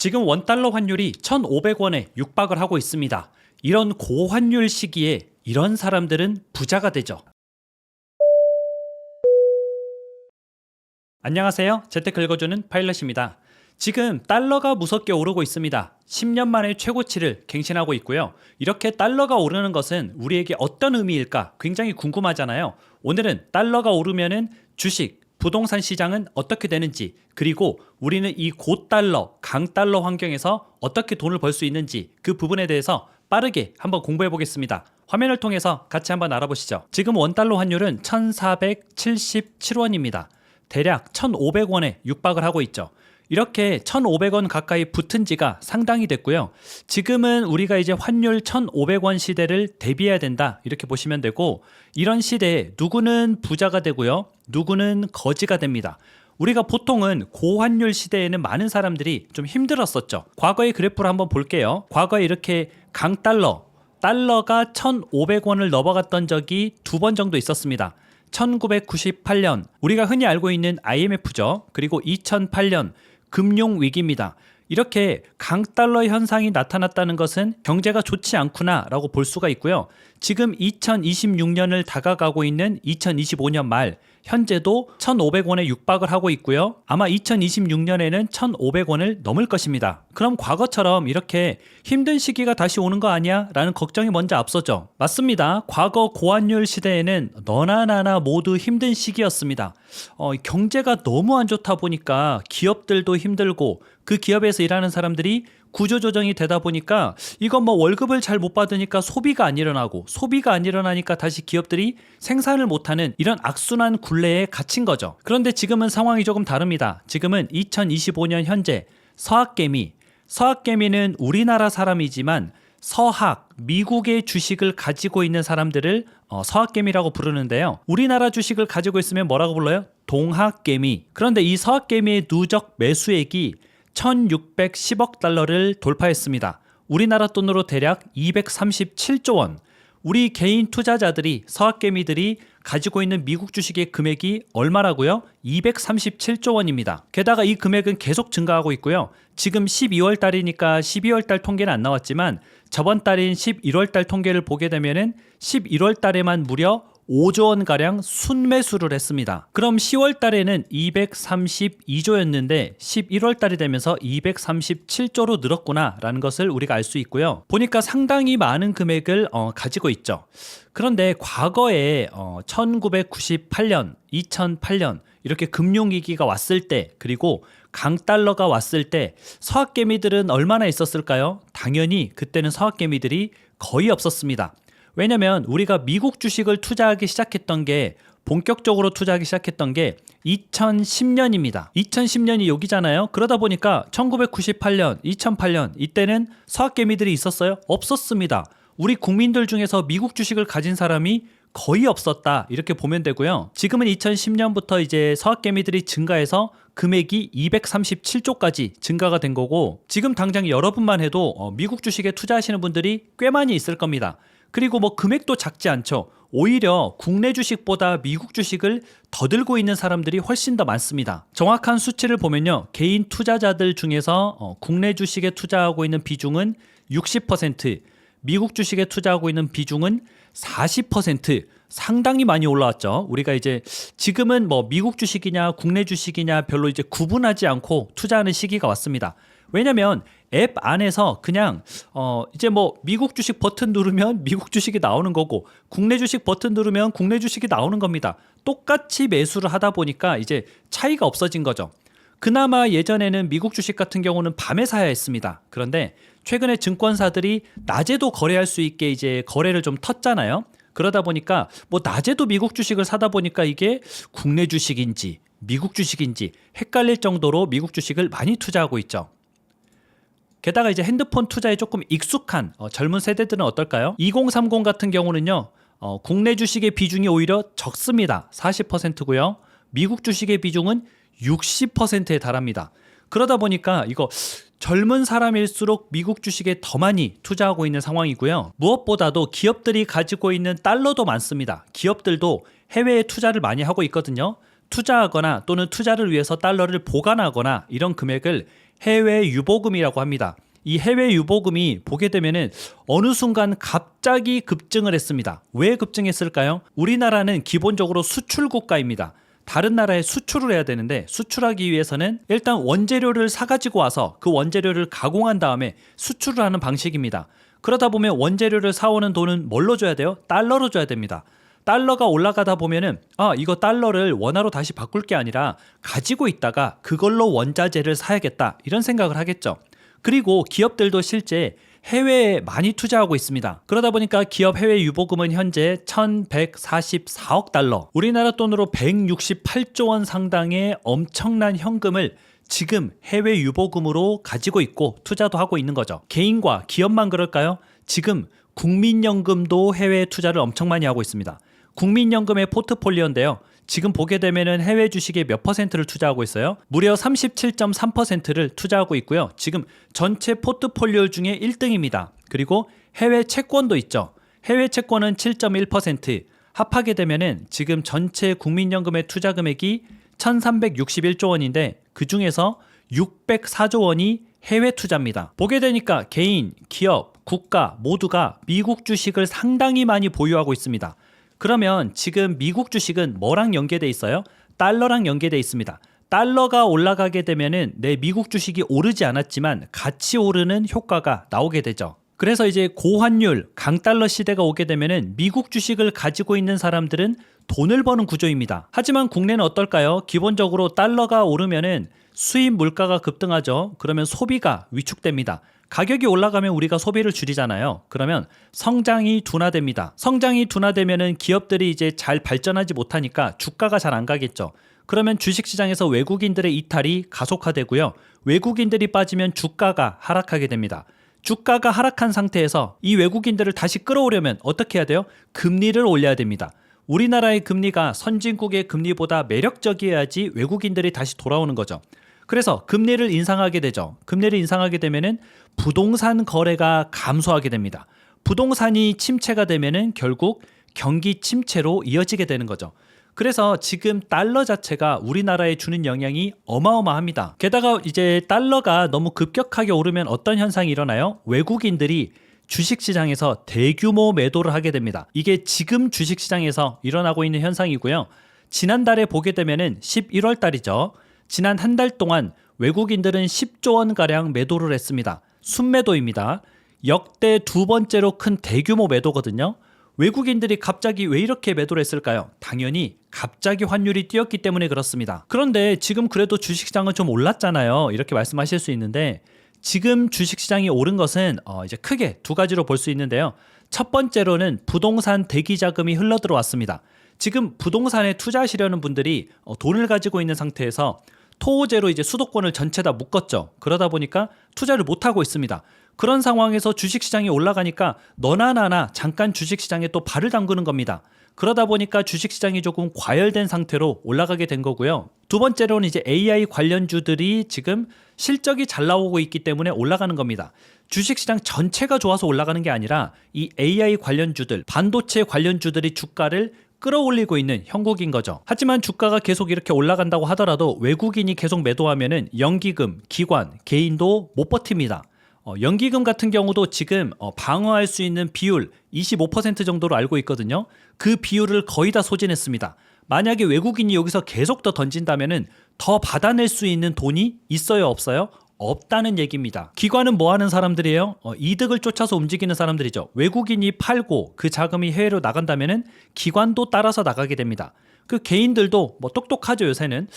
지금 원달러 환율이 1,500원에 육박을 하고 있습니다. 이런 고환율 시기에 이런 사람들은 부자가 되죠. 안녕하세요. 재테크 읽어주는 파일럿입니다. 지금 달러가 무섭게 오르고 있습니다. 10년 만에 최고치를 갱신하고 있고요. 이렇게 달러가 오르는 것은 우리에게 어떤 의미일까 굉장히 궁금하잖아요. 오늘은 달러가 오르면은 주식, 부동산 시장은 어떻게 되는지, 그리고 우리는 이 고달러, 강달러 환경에서 어떻게 돈을 벌 수 있는지 그 부분에 대해서 빠르게 한번 공부해 보겠습니다. 화면을 통해서 같이 한번 알아보시죠. 지금 원달러 환율은 1,477원입니다. 대략 1,500원에 육박을 하고 있죠. 이렇게 1,500원 가까이 붙은 지가 상당히 됐고요. 지금은 우리가 이제 환율 1,500원 시대를 대비해야 된다, 이렇게 보시면 되고, 이런 시대에 누구는 부자가 되고요, 누구는 거지가 됩니다. 우리가 보통은 고환율 시대에는 많은 사람들이 좀 힘들었었죠. 과거의 그래프를 한번 볼게요. 과거에 이렇게 강달러, 달러가 1,500원을 넘어갔던 적이 2번 정도 있었습니다. 1998년, 우리가 흔히 알고 있는 IMF죠. 그리고 2008년 금융위기입니다. 이렇게 강달러 현상이 나타났다는 것은 경제가 좋지 않구나 라고 볼 수가 있고요. 지금 2026년을 다가가고 있는 2025년 말, 현재도 1,500원에 육박을 하고 있고요. 아마 2026년에는 1,500원을 넘을 것입니다. 그럼 과거처럼 이렇게 힘든 시기가 다시 오는 거 아니야? 라는 걱정이 먼저 앞서죠. 맞습니다. 과거 고환율 시대에는 너나 나나 모두 힘든 시기였습니다. 경제가 너무 안 좋다 보니까 기업들도 힘들고, 그 기업에서 일하는 사람들이 구조조정이 되다 보니까 이건 뭐 월급을 잘 못 받으니까 소비가 안 일어나고, 소비가 안 일어나니까 다시 기업들이 생산을 못하는 이런 악순환 굴레에 갇힌 거죠. 그런데 지금은 상황이 조금 다릅니다. 지금은 2025년 현재 서학개미는 우리나라 사람이지만 서학, 미국의 주식을 가지고 있는 사람들을 서학개미라고 부르는데요. 우리나라 주식을 가지고 있으면 뭐라고 불러요? 동학개미. 그런데 이 서학개미의 누적 매수액이 1,610억 달러를 돌파했습니다. 우리나라 돈으로 대략 237조 원. 우리 개인 투자자들이, 서학개미들이 가지고 있는 미국 주식의 금액이 얼마라고요? 237조 원입니다. 게다가 이 금액은 계속 증가하고 있고요. 지금 12월 달이니까 12월 달 통계는 안 나왔지만 저번 달인 11월 달 통계를 보게 되면은 11월 달에만 무려 5조 원가량 순매수를 했습니다. 그럼 10월 달에는 232조였는데 11월 달이 되면서 237조로 늘었구나 라는 것을 우리가 알 수 있고요. 보니까 상당히 많은 금액을 가지고 있죠. 그런데 과거에 1998년, 2008년 이렇게 금융위기가 왔을 때, 그리고 강달러가 왔을 때 서학개미들은 얼마나 있었을까요? 당연히 그때는 서학개미들이 거의 없었습니다. 왜냐면 우리가 미국 주식을 투자하기 시작했던 게, 본격적으로 투자하기 시작했던 게 2010년입니다. 2010년이 여기잖아요. 그러다 보니까 1998년, 2008년 이때는 서학개미들이 있었어요? 없었습니다. 우리 국민들 중에서 미국 주식을 가진 사람이 거의 없었다, 이렇게 보면 되고요. 지금은 2010년부터 이제 서학개미들이 증가해서 금액이 237조까지 증가가 된 거고, 지금 당장 여러분만 해도 미국 주식에 투자하시는 분들이 꽤 많이 있을 겁니다. 그리고 뭐 금액도 작지 않죠. 오히려 국내 주식보다 미국 주식을 더 들고 있는 사람들이 훨씬 더 많습니다. 정확한 수치를 보면요, 개인 투자자들 중에서 국내 주식에 투자하고 있는 비중은 60%, 미국 주식에 투자하고 있는 비중은 40%, 상당히 많이 올라왔죠. 우리가 이제 지금은 뭐 미국 주식이냐 국내 주식이냐 별로 이제 구분하지 않고 투자하는 시기가 왔습니다. 왜냐면 앱 안에서 그냥 이제 뭐 미국 주식 버튼 누르면 미국 주식이 나오는 거고, 국내 주식 버튼 누르면 국내 주식이 나오는 겁니다. 똑같이 매수를 하다 보니까 이제 차이가 없어진 거죠. 그나마 예전에는 미국 주식 같은 경우는 밤에 사야 했습니다. 그런데 최근에 증권사들이 낮에도 거래할 수 있게 이제 거래를 좀 텄잖아요. 그러다 보니까 뭐 낮에도 미국 주식을 사다 보니까 이게 국내 주식인지 미국 주식인지 헷갈릴 정도로 미국 주식을 많이 투자하고 있죠. 게다가 이제 핸드폰 투자에 조금 익숙한 젊은 세대들은 어떨까요? 2030 같은 경우는요, 국내 주식의 비중이 오히려 적습니다. 40%고요. 미국 주식의 비중은 60%에 달합니다. 그러다 보니까 이거 젊은 사람일수록 미국 주식에 더 많이 투자하고 있는 상황이고요. 무엇보다도 기업들이 가지고 있는 달러도 많습니다. 기업들도 해외에 투자를 많이 하고 있거든요. 투자하거나 또는 투자를 위해서 달러를 보관하거나 이런 금액을 해외 유보금이라고 합니다. 이 해외 유보금이 보게 되면은 어느 순간 갑자기 급증을 했습니다. 왜 급증했을까요? 우리나라는 기본적으로 수출 국가입니다. 다른 나라에 수출을 해야 되는데 수출하기 위해서는 일단 원재료를 사가지고 와서 그 원재료를 가공한 다음에 수출을 하는 방식입니다. 그러다 보면 원재료를 사오는 돈은 뭘로 줘야 돼요? 달러로 줘야 됩니다. 달러가 올라가다 보면은 이거 달러를 원화로 다시 바꿀 게 아니라 가지고 있다가 그걸로 원자재를 사야겠다 이런 생각을 하겠죠. 그리고 기업들도 실제 해외에 많이 투자하고 있습니다. 그러다 보니까 기업 해외 유보금은 현재 1144억 달러, 우리나라 돈으로 168조 원 상당의 엄청난 현금을 지금 해외 유보금으로 가지고 있고 투자도 하고 있는 거죠. 개인과 기업만 그럴까요? 지금 국민연금도 해외 투자를 엄청 많이 하고 있습니다. 국민연금의 포트폴리오인데요. 지금 보게 되면은 해외 주식의 몇 퍼센트를 투자하고 있어요? 무려 37.3%를 투자하고 있고요. 지금 전체 포트폴리오 중에 1등입니다. 그리고 해외 채권도 있죠. 해외 채권은 7.1%, 합하게 되면은 지금 전체 국민연금의 투자 금액이 1361조 원인데 그 중에서 604조 원이 해외 투자입니다. 보게 되니까 개인, 기업, 국가 모두가 미국 주식을 상당히 많이 보유하고 있습니다. 그러면 지금 미국 주식은 뭐랑 연계돼 있어요? 달러랑 연계돼 있습니다. 달러가 올라가게 되면은 내 미국 주식이 오르지 않았지만 같이 오르는 효과가 나오게 되죠. 그래서 이제 고환율, 강달러 시대가 오게 되면은 미국 주식을 가지고 있는 사람들은 돈을 버는 구조입니다. 하지만 국내는 어떨까요? 기본적으로 달러가 오르면은 수입 물가가 급등하죠. 그러면 소비가 위축됩니다. 가격이 올라가면 우리가 소비를 줄이잖아요. 그러면 성장이 둔화됩니다. 성장이 둔화되면은 기업들이 이제 잘 발전하지 못하니까 주가가 잘 안 가겠죠. 그러면 주식시장에서 외국인들의 이탈이 가속화되고요. 외국인들이 빠지면 주가가 하락하게 됩니다. 주가가 하락한 상태에서 이 외국인들을 다시 끌어오려면 어떻게 해야 돼요? 금리를 올려야 됩니다. 우리나라의 금리가 선진국의 금리보다 매력적이어야지 외국인들이 다시 돌아오는 거죠. 그래서 금리를 인상하게 되죠. 금리를 인상하게 되면은 부동산 거래가 감소하게 됩니다. 부동산이 침체가 되면은 결국 경기 침체로 이어지게 되는 거죠. 그래서 지금 달러 자체가 우리나라에 주는 영향이 어마어마합니다. 게다가 이제 달러가 너무 급격하게 오르면 어떤 현상이 일어나요? 외국인들이 주식시장에서 대규모 매도를 하게 됩니다. 이게 지금 주식시장에서 일어나고 있는 현상이고요. 지난달에 보게 되면은 11월 달이죠. 지난 한 달 동안 외국인들은 10조 원가량 매도를 했습니다. 순매도입니다. 역대 두 번째로 큰 대규모 매도거든요. 외국인들이 갑자기 왜 이렇게 매도를 했을까요? 당연히 갑자기 환율이 뛰었기 때문에 그렇습니다. 그런데 지금 그래도 주식시장은 좀 올랐잖아요. 이렇게 말씀하실 수 있는데 지금 주식시장이 오른 것은 이제 크게 두 가지로 볼 수 있는데요. 첫 번째로는 부동산 대기자금이 흘러들어왔습니다. 지금 부동산에 투자하시려는 분들이 돈을 가지고 있는 상태에서 토호제로 이제 수도권을 전체 다 묶었죠. 그러다 보니까 투자를 못하고 있습니다. 그런 상황에서 주식시장이 올라가니까 너나 나나 잠깐 주식시장에 또 발을 담그는 겁니다. 그러다 보니까 주식시장이 조금 과열된 상태로 올라가게 된 거고요. 두 번째로는 이제 AI 관련주들이 지금 실적이 잘 나오고 있기 때문에 올라가는 겁니다. 주식시장 전체가 좋아서 올라가는 게 아니라 이 AI 관련주들, 반도체 관련주들이 주가를 끌어올리고 있는 형국인 거죠. 하지만 주가가 계속 이렇게 올라간다고 하더라도 외국인이 계속 매도하면은 연기금, 기관, 개인도 못 버팁니다. 연기금 같은 경우도 지금 방어할 수 있는 비율 25% 정도로 알고 있거든요. 그 비율을 거의 다 소진했습니다. 만약에 외국인이 여기서 계속 더 던진다면은 더 받아낼 수 있는 돈이 있어요, 없어요? 없다는 얘기입니다. 기관은 뭐 하는 사람들이에요? 이득을 쫓아서 움직이는 사람들이죠. 외국인이 팔고 그 자금이 해외로 나간다면은 기관도 따라서 나가게 됩니다. 그 개인들도 뭐 똑똑하죠. 요새는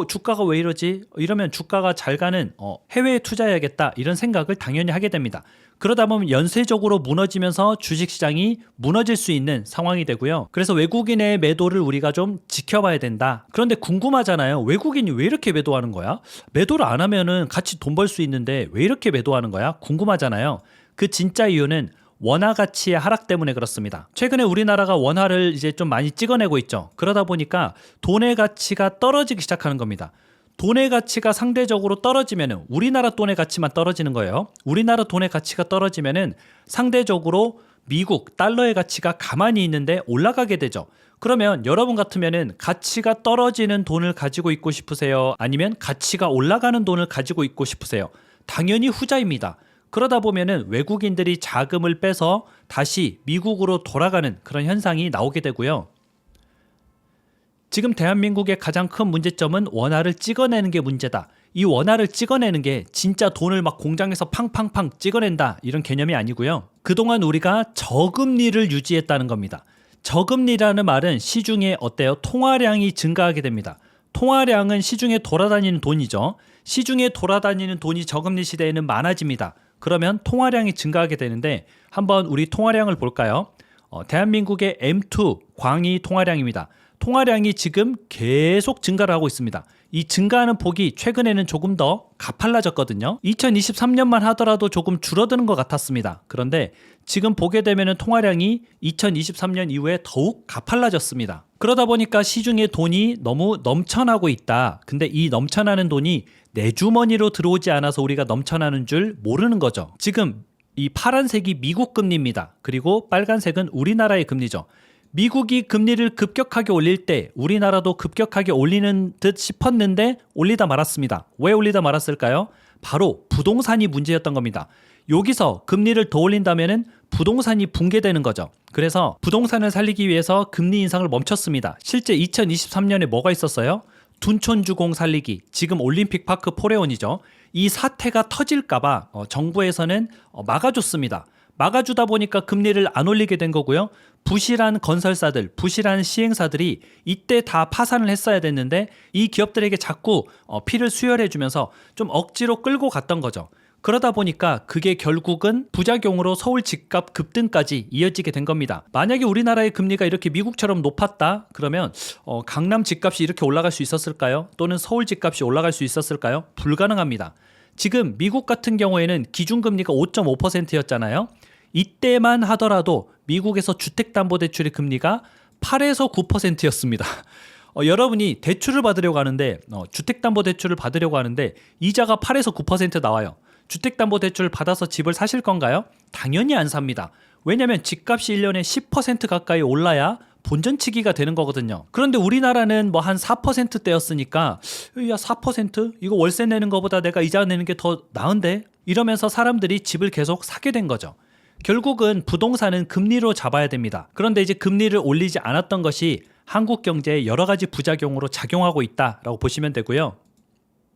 주가가 왜 이러지? 이러면 주가가 잘 가는 해외에 투자해야겠다 이런 생각을 당연히 하게 됩니다. 그러다 보면 연쇄적으로 무너지면서 주식시장이 무너질 수 있는 상황이 되고요. 그래서 외국인의 매도를 우리가 좀 지켜봐야 된다. 그런데 궁금하잖아요. 외국인이 왜 이렇게 매도하는 거야? 매도를 안 하면은 같이 돈 벌 수 있는데 왜 이렇게 매도하는 거야? 궁금하잖아요. 그 진짜 이유는 원화 가치의 하락 때문에 그렇습니다. 최근에 우리나라가 원화를 이제 좀 많이 찍어내고 있죠. 그러다 보니까 돈의 가치가 떨어지기 시작하는 겁니다. 돈의 가치가 상대적으로 떨어지면은 우리나라 돈의 가치만 떨어지는 거예요. 우리나라 돈의 가치가 떨어지면은 상대적으로 미국 달러의 가치가 가만히 있는데 올라가게 되죠. 그러면 여러분 같으면은 가치가 떨어지는 돈을 가지고 있고 싶으세요? 아니면 가치가 올라가는 돈을 가지고 있고 싶으세요? 당연히 후자입니다. 그러다 보면은 외국인들이 자금을 빼서 다시 미국으로 돌아가는 그런 현상이 나오게 되고요. 지금 대한민국의 가장 큰 문제점은 원화를 찍어내는 게 문제다. 이 원화를 찍어내는 게 진짜 돈을 막 공장에서 팡팡팡 찍어낸다 이런 개념이 아니고요. 그동안 우리가 저금리를 유지했다는 겁니다. 저금리라는 말은 시중에 어때요? 통화량이 증가하게 됩니다. 통화량은 시중에 돌아다니는 돈이죠. 시중에 돌아다니는 돈이 저금리 시대에는 많아집니다. 그러면 통화량이 증가하게 되는데 한번 우리 통화량을 볼까요? 대한민국의 M2 광의 통화량입니다. 통화량이 지금 계속 증가를 하고 있습니다. 이 증가하는 폭이 최근에는 조금 더 가팔라졌거든요. 2023년만 하더라도 조금 줄어드는 것 같았습니다. 그런데 지금 보게 되면 통화량이 2023년 이후에 더욱 가팔라졌습니다. 그러다 보니까 시중에 돈이 너무 넘쳐나고 있다. 근데 이 넘쳐나는 돈이 내 주머니로 들어오지 않아서 우리가 넘쳐나는 줄 모르는 거죠. 지금 이 파란색이 미국 금리입니다. 그리고 빨간색은 우리나라의 금리죠. 미국이 금리를 급격하게 올릴 때 우리나라도 급격하게 올리는 듯 싶었는데 올리다 말았습니다. 왜 올리다 말았을까요? 바로 부동산이 문제였던 겁니다. 여기서 금리를 더 올린다면은 부동산이 붕괴되는 거죠. 그래서 부동산을 살리기 위해서 금리 인상을 멈췄습니다. 실제 2023년에 뭐가 있었어요? 둔촌주공 살리기, 지금 올림픽 파크 포레온이죠. 이 사태가 터질까봐 정부에서는 막아줬습니다. 막아주다 보니까 금리를 안 올리게 된 거고요. 부실한 건설사들, 부실한 시행사들이 이때 다 파산을 했어야 됐는데 이 기업들에게 자꾸 피를 수혈해주면서 좀 억지로 끌고 갔던 거죠. 그러다 보니까 그게 결국은 부작용으로 서울 집값 급등까지 이어지게 된 겁니다. 만약에 우리나라의 금리가 이렇게 미국처럼 높았다 그러면 강남 집값이 이렇게 올라갈 수 있었을까요? 또는 서울 집값이 올라갈 수 있었을까요? 불가능합니다. 지금 미국 같은 경우에는 기준금리가 5.5%였잖아요. 이때만 하더라도 미국에서 주택담보대출의 금리가 8에서 9%였습니다. 여러분이 대출을 받으려고 하는데 주택담보대출을 받으려고 하는데 이자가 8에서 9% 나와요. 주택담보대출을 받아서 집을 사실 건가요? 당연히 안 삽니다. 왜냐하면 집값이 1년에 10% 가까이 올라야 본전치기가 되는 거거든요. 그런데 우리나라는 뭐 한 4%대였으니까 야 4%? 이거 월세 내는 것보다 내가 이자 내는 게 더 나은데? 이러면서 사람들이 집을 계속 사게 된 거죠. 결국은 부동산은 금리로 잡아야 됩니다. 그런데 이제 금리를 올리지 않았던 것이 한국 경제에 여러 가지 부작용으로 작용하고 있다라고 보시면 되고요.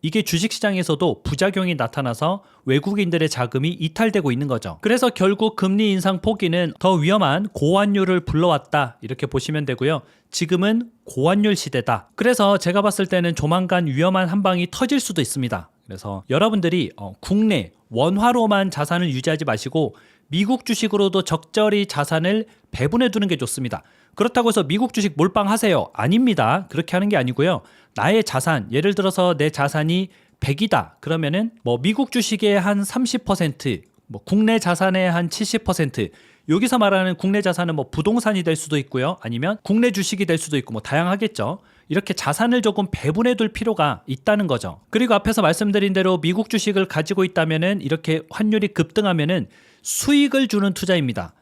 이게 주식시장에서도 부작용이 나타나서 외국인들의 자금이 이탈되고 있는 거죠. 그래서 결국 금리 인상 포기는 더 위험한 고환율을 불러왔다 이렇게 보시면 되고요. 지금은 고환율 시대다. 그래서 제가 봤을 때는 조만간 위험한 한 방이 터질 수도 있습니다. 그래서 여러분들이 국내 원화로만 자산을 유지하지 마시고 미국 주식으로도 적절히 자산을 배분해 두는 게 좋습니다. 그렇다고 해서 미국 주식 몰빵하세요. 아닙니다. 그렇게 하는 게 아니고요. 나의 자산, 예를 들어서 내 자산이 100이다. 그러면은 뭐 미국 주식의 한 30%, 뭐 국내 자산의 한 70%, 여기서 말하는 국내 자산은 뭐 부동산이 될 수도 있고요. 아니면 국내 주식이 될 수도 있고 뭐 다양하겠죠. 이렇게 자산을 조금 배분해 둘 필요가 있다는 거죠. 그리고 앞에서 말씀드린 대로 미국 주식을 가지고 있다면은 이렇게 환율이 급등하면은 수익을 주는 투자입니다.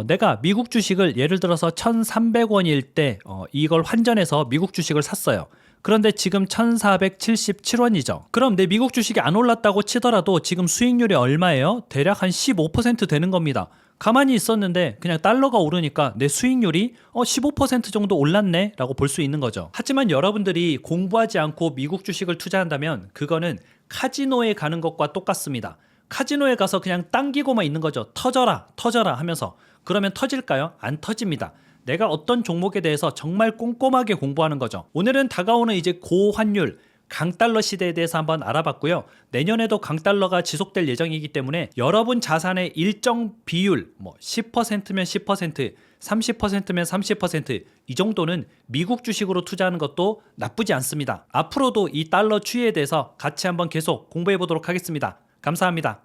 내가 미국 주식을 예를 들어서 1,300원일 때 이걸 환전해서 미국 주식을 샀어요. 그런데 지금 1,477원이죠. 그럼 내 미국 주식이 안 올랐다고 치더라도 지금 수익률이 얼마예요? 대략 한 15% 되는 겁니다. 가만히 있었는데 그냥 달러가 오르니까 내 수익률이 15% 정도 올랐네 라고 볼 수 있는 거죠. 하지만 여러분들이 공부하지 않고 미국 주식을 투자한다면 그거는 카지노에 가는 것과 똑같습니다. 카지노에 가서 그냥 당기고만 있는 거죠. 터져라 터져라 하면서. 그러면 터질까요? 안 터집니다. 내가 어떤 종목에 대해서 정말 꼼꼼하게 공부하는 거죠. 오늘은 다가오는 이제 고환율 강달러 시대에 대해서 한번 알아봤고요. 내년에도 강달러가 지속될 예정이기 때문에 여러분 자산의 일정 비율, 뭐 10%면 10%, 30%면 30%, 이 정도는 미국 주식으로 투자하는 것도 나쁘지 않습니다. 앞으로도 이 달러 추이에 대해서 같이 한번 계속 공부해 보도록 하겠습니다. 감사합니다.